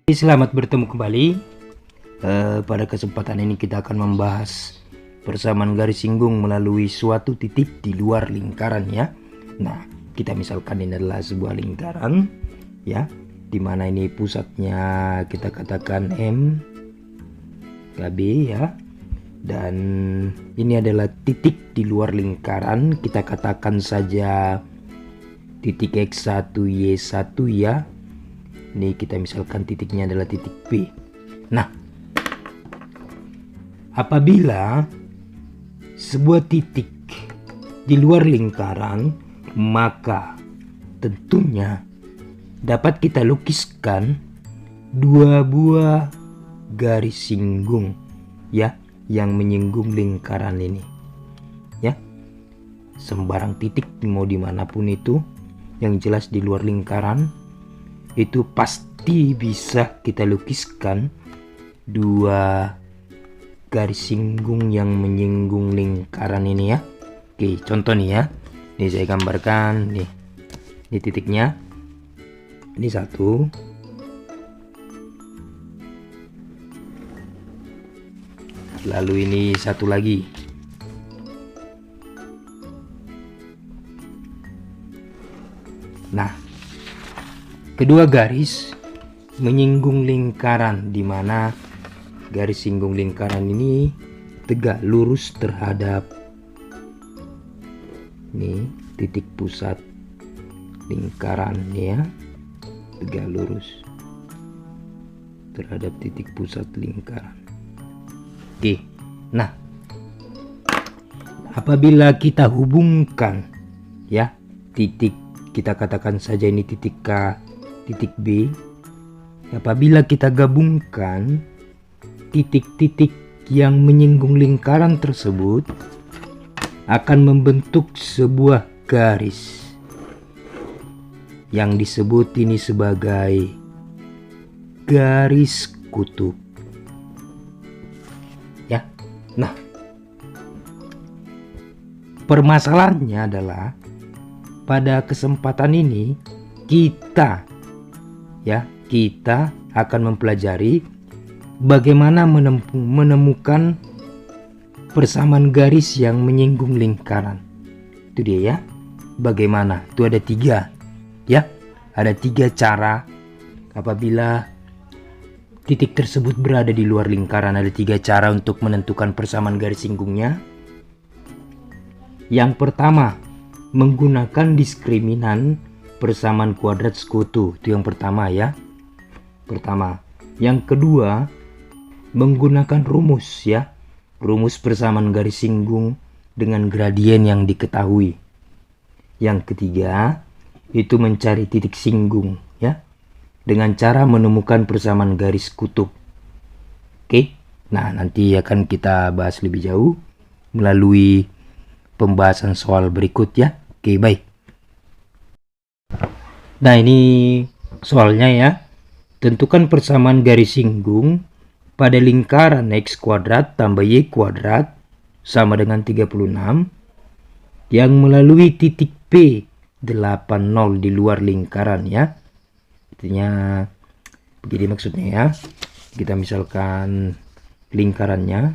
Selamat bertemu kembali. Pada kesempatan ini kita akan membahas persamaan garis singgung melalui suatu titik di luar lingkaran ya. Nah, kita misalkan ini adalah sebuah lingkaran ya, dimana ini pusatnya kita katakan M, KB ya, dan ini adalah titik di luar lingkaran, kita katakan saja titik X1 Y1 ya. Ini kita misalkan titiknya adalah titik P. Nah, apabila sebuah titik di luar lingkaran, maka tentunya dapat kita lukiskan dua buah garis singgung ya, yang menyinggung lingkaran ini ya. Sembarang titik mau dimanapun itu, yang jelas di luar lingkaran itu pasti bisa kita lukiskan dua garis singgung yang menyinggung lingkaran ini ya. Oke, contoh nih ya. Ini saya gambarkan nih. Ini titiknya. Ini satu. Lalu ini satu lagi. Nah, kedua garis menyinggung lingkaran, di mana garis singgung lingkaran ini tegak lurus terhadap ini titik pusat lingkaran ya, tegak lurus terhadap titik pusat lingkaran. Oke, nah apabila kita hubungkan ya titik, kita katakan saja ini titik K, titik B, apabila kita gabungkan titik-titik yang menyinggung lingkaran tersebut akan membentuk sebuah garis yang disebut ini sebagai garis kutub ya. Nah, permasalahannya adalah pada kesempatan ini kita akan mempelajari bagaimana menemukan persamaan garis yang menyinggung lingkaran. Itu dia ya. Bagaimana? Itu ada tiga ya. Ada tiga cara apabila titik tersebut berada di luar lingkaran. Ada tiga cara untuk menentukan persamaan garis singgungnya. Yang pertama, menggunakan diskriminan persamaan kuadrat sekutu. Itu yang pertama ya. Yang kedua, menggunakan rumus ya, rumus persamaan garis singgung dengan gradien yang diketahui. Yang ketiga, itu mencari titik singgung ya, dengan cara menemukan persamaan garis kutub. Oke, nah nanti akan kita bahas lebih jauh melalui pembahasan soal berikut ya. Oke, baik. Nah, ini soalnya ya. Tentukan persamaan garis singgung pada lingkaran X kuadrat tambah Y kuadrat sama dengan 36 yang melalui titik P 80 di luar lingkaran ya. Artinya begini maksudnya ya. Kita misalkan lingkarannya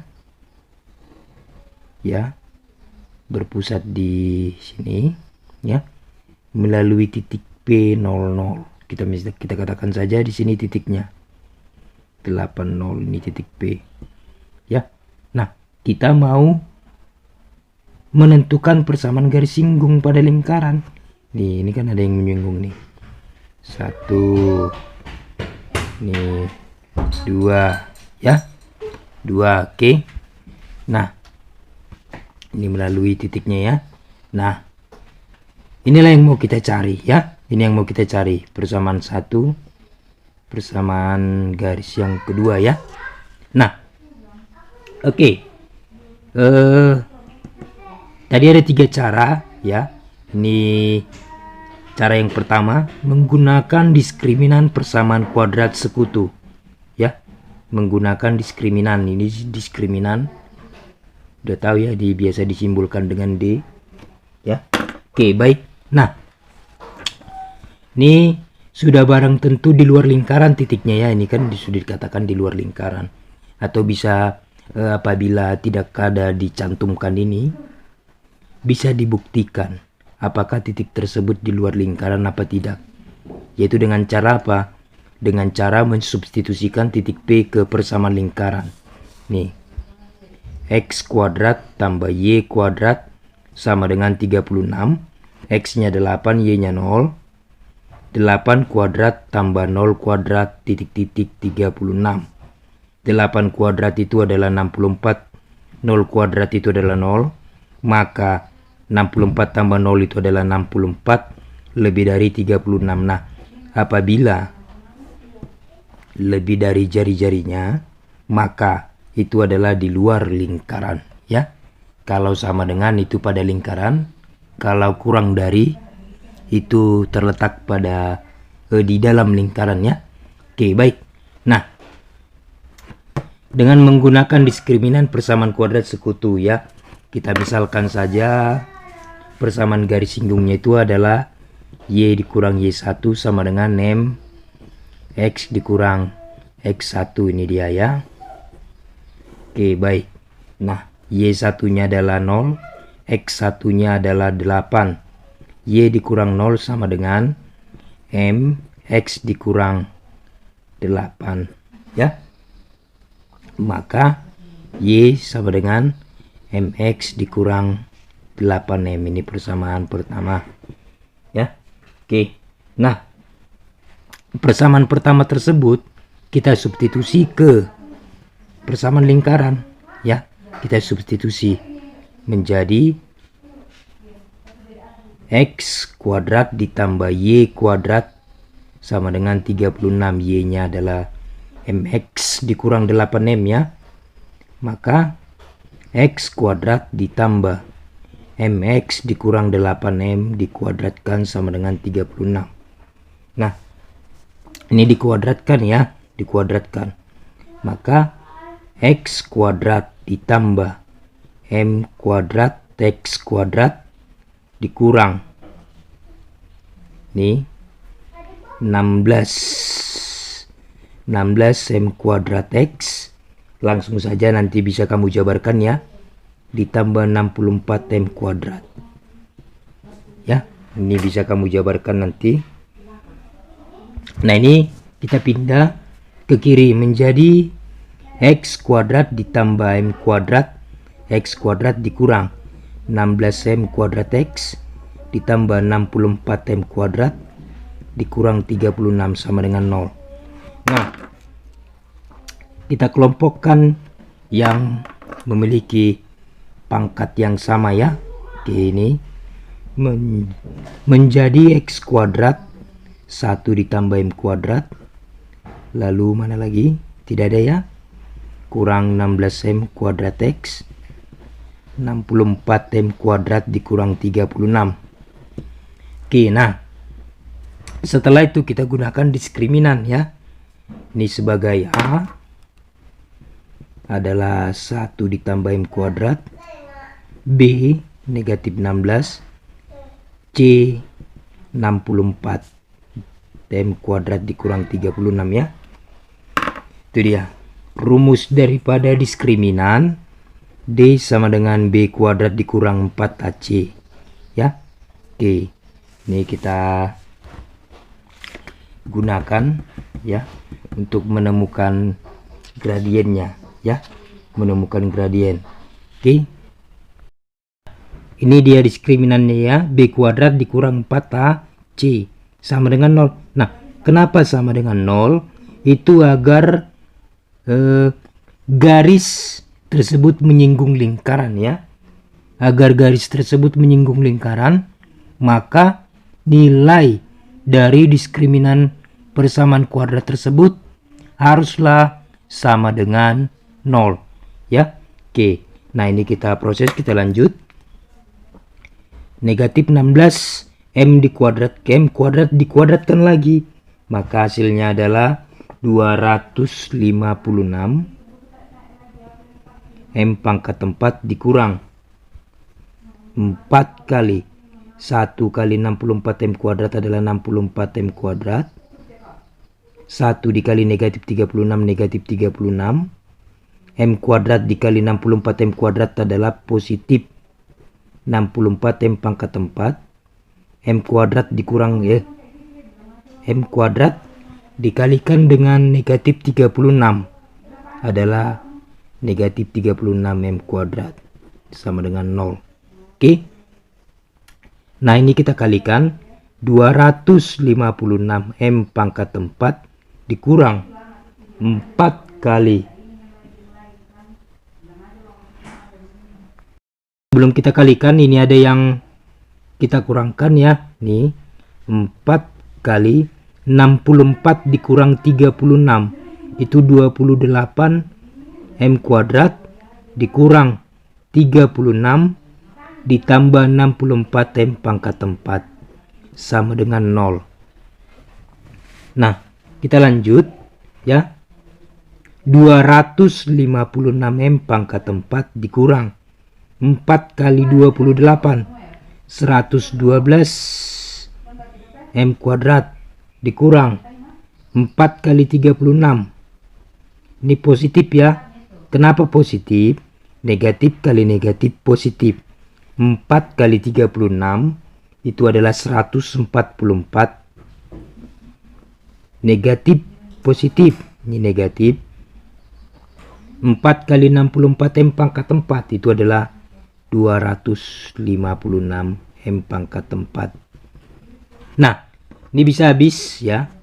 ya berpusat di sini ya, melalui titik P00. Kita katakan saja di sini titiknya 80, ini titik P ya. Nah, kita mau menentukan persamaan garis singgung pada lingkaran. Nih, ini kan ada yang menyinggung nih. Satu, nih dua ya, dua. Oke. Nah, ini melalui titiknya ya. Nah, inilah yang mau kita cari ya. Ini yang mau kita cari, persamaan satu, persamaan garis yang kedua ya. Nah, oke. Tadi ada tiga cara ya. Ini cara yang pertama, menggunakan diskriminan persamaan kuadrat sekutu ya. Menggunakan diskriminan, ini diskriminan udah tahu ya, biasa disimbolkan dengan D ya. Oke, baik. Nah, ini sudah barang tentu di luar lingkaran titiknya ya. Ini kan sudah dikatakan di luar lingkaran. Atau bisa apabila tidak ada dicantumkan ini, bisa dibuktikan apakah titik tersebut di luar lingkaran apa tidak. Yaitu dengan cara apa? Dengan cara mensubstitusikan titik P ke persamaan lingkaran. Nih, X kuadrat tambah Y kuadrat sama dengan 36. X-nya 8, Y-nya 0. 8 kuadrat tambah 0 kuadrat titik-titik 36. 8 kuadrat itu adalah 64. 0 kuadrat itu adalah 0. Maka 64 tambah 0 itu adalah 64 lebih dari 36. Nah, apabila lebih dari jari-jarinya, maka itu adalah di luar lingkaran ya. Kalau sama dengan itu pada lingkaran, kalau kurang dari itu terletak pada di dalam lingkaran ya. Oke, baik. Nah, dengan menggunakan diskriminan persamaan kuadrat sekutu ya, kita misalkan saja persamaan garis singgungnya itu adalah Y dikurang Y1 sama dengan M X dikurang X1. Ini dia ya. Oke, baik. Nah, Y1 nya adalah 0, X1 nya adalah 8. Y dikurang 0 sama dengan M X dikurang 8 ya. Maka Y sama dengan MX dikurang 8M. Ini persamaan pertama ya. Oke. Nah, persamaan pertama tersebut kita substitusi ke persamaan lingkaran ya. Kita substitusi menjadi X kuadrat ditambah Y kuadrat sama dengan 36. Y nya adalah MX dikurang 8M ya. Maka X kuadrat ditambah MX dikurang 8M dikuadratkan sama dengan 36. Nah, ini dikuadratkan ya, dikuadratkan. Maka X kuadrat ditambah M kuadrat X kuadrat dikurang nih 16 M kuadrat X, langsung saja nanti bisa kamu jabarkan ya, ditambah 64 M kuadrat ya. Ini bisa kamu jabarkan nanti. Nah, ini kita pindah ke kiri menjadi X kuadrat ditambah M kuadrat X kuadrat dikurang 16M kuadrat X ditambah 64M kuadrat dikurang 36 sama dengan 0. Nah, kita kelompokkan yang memiliki pangkat yang sama ya. Oke, ini menjadi X kuadrat 1 ditambah M kuadrat. Lalu mana lagi? Tidak ada ya. Kurang 16M kuadrat X 64M kuadrat dikurang 36. Oke, nah setelah itu kita gunakan diskriminan ya. Ini sebagai A adalah 1 ditambah M kuadrat, B negatif 16, C 64 M kuadrat dikurang 36 ya. Itu dia rumus daripada diskriminan. D sama dengan B kuadrat dikurang 4AC ya. Oke, ini kita gunakan ya untuk menemukan gradiennya ya, menemukan gradien. Oke, ini dia diskriminannya ya, B kuadrat dikurang 4AC sama dengan 0. Nah, kenapa sama dengan 0? Itu agar garis tersebut menyinggung lingkaran ya. Agar garis tersebut menyinggung lingkaran, maka nilai dari diskriminan persamaan kuadrat tersebut haruslah sama dengan 0 ya. Oke, nah ini kita proses, kita lanjut. Negatif 16 M dikuadrat ke M kuadrat dikuadratkan lagi, maka hasilnya adalah 256 M pangkat 4 dikurang 4 kali 1 kali 64 M kuadrat adalah 64 M kuadrat 1 dikali negatif 36 negatif 36. M kuadrat dikali 64 M kuadrat adalah positif 64 M pangkat 4. M kuadrat dikurang M kuadrat dikalikan dengan negatif 36 adalah negatif 36 M kuadrat sama dengan 0. Oke. Nah, ini kita kalikan 256 M pangkat 4 dikurang 4 kali. Sebelum kita kalikan, ini ada yang kita kurangkan ya. Nih, 4 kali 64 dikurang 36 itu 28 M kuadrat dikurang 36 ditambah 64 M pangkat 4 sama dengan 0. Nah, kita lanjut ya. 256 M pangkat 4 dikurang 4 kali 28 112 M kuadrat dikurang 4 kali 36. Ini positif ya. Kenapa positif? Negatif kali negatif positif. 4 kali 36 itu adalah 144. Negatif positif. Ini negatif. 4 kali 64 M pangkat 4 itu adalah 256 M pangkat 4. Nah, ini bisa habis ya.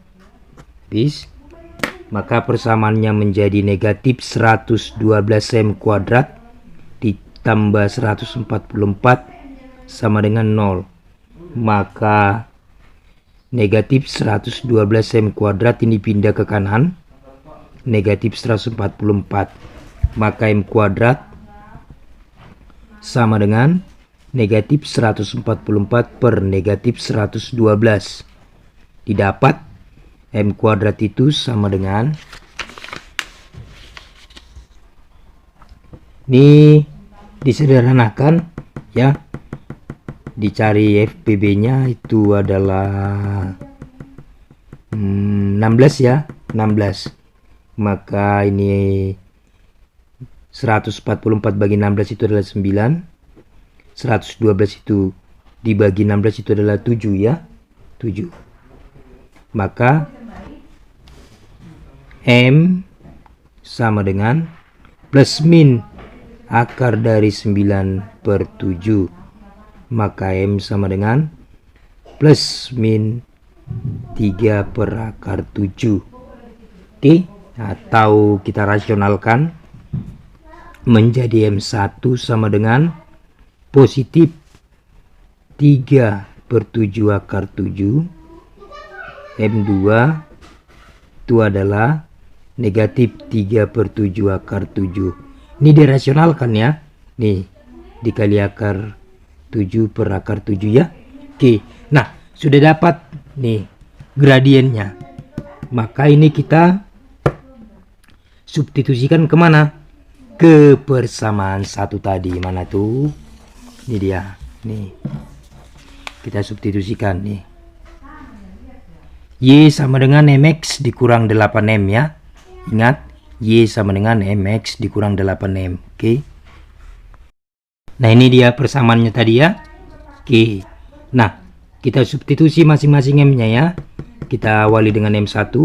Habis. Maka persamaannya menjadi negatif 112 M kuadrat ditambah 144 sama dengan 0. Maka negatif 112 M kuadrat ini pindah ke kanan. Negatif 144. Maka M kuadrat sama dengan negatif 144 per negatif 112. Didapat M kuadrat itu sama dengan, ini disederhanakan ya, dicari FPB nya itu adalah 16 ya, 16. Maka ini 144 bagi 16 itu adalah 9. 112 itu dibagi 16 itu adalah 7 ya, 7. Maka M sama dengan plus min akar dari 9 per 7. Maka M sama dengan plus min 3 per akar 7. Oke, atau kita rasionalkan menjadi M1 sama dengan positif 3 per 7 akar 7. M2 itu adalah negatif 3 per 7 akar 7. Ini dirasionalkan ya. Nih, dikali akar 7 per akar 7 ya. Oke, nah sudah dapat nih gradiennya. Maka ini kita substitusikan kemana? Ke persamaan satu tadi. Mana tuh? Ini dia. Nih, kita substitusikan nih. Y sama dengan MX dikurang 8M ya. Ingat, Y sama dengan MX dikurang 8M. Oke. Nah, ini dia persamaannya tadi ya. Oke. Nah, kita substitusi masing-masing M-nya ya. Kita awali dengan M1.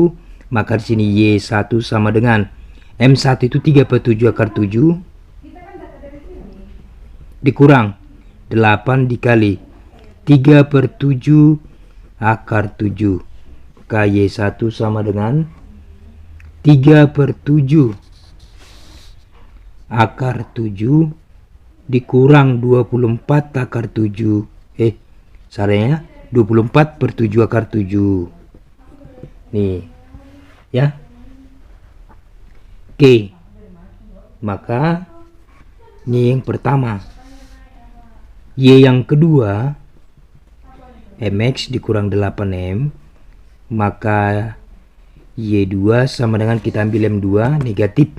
Maka di sini Y1 sama dengan M1 itu 3 per 7 akar 7. Dikurang 8 dikali 3 per 7 akar 7. KY1 sama dengan 3 per 7 akar 7 dikurang 24 akar 7. Caranya 24 per 7 akar 7. Nih ya. Oke. Maka ini yang pertama. Y yang kedua MX dikurang 8M. Maka Y2 sama dengan, kita ambil M2 negatif.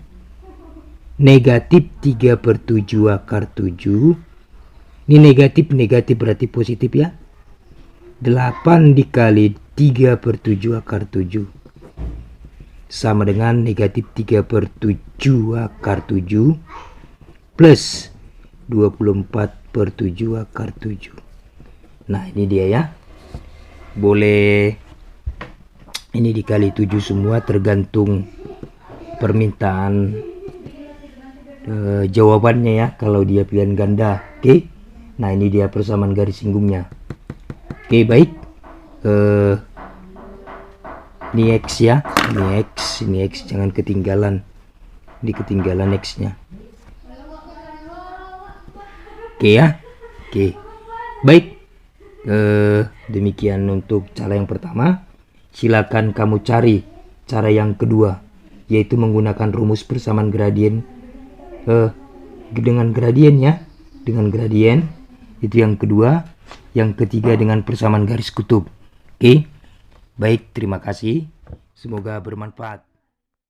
Negatif 3 per 7 akar 7. Ini negatif berarti positif ya. 8 dikali 3 per 7 akar 7. sama dengan negatif 3/7 akar 7 plus 24/7 akar 7. Nah ini dia ya, boleh ini dikali 7 semua tergantung permintaan jawabannya ya, kalau dia pilihan ganda. Oke. Nah ini dia persamaan garis singgungnya. Oke baik, ini X ya, ini X jangan ketinggalan, ini ketinggalan X nya. Oke ya, oke baik, demikian untuk cara yang pertama. Silakan kamu cari cara yang kedua, yaitu menggunakan rumus persamaan gradien dengan gradien ya, dengan gradien itu yang kedua. Yang ketiga dengan persamaan garis kutub. Oke baik, terima kasih, semoga bermanfaat.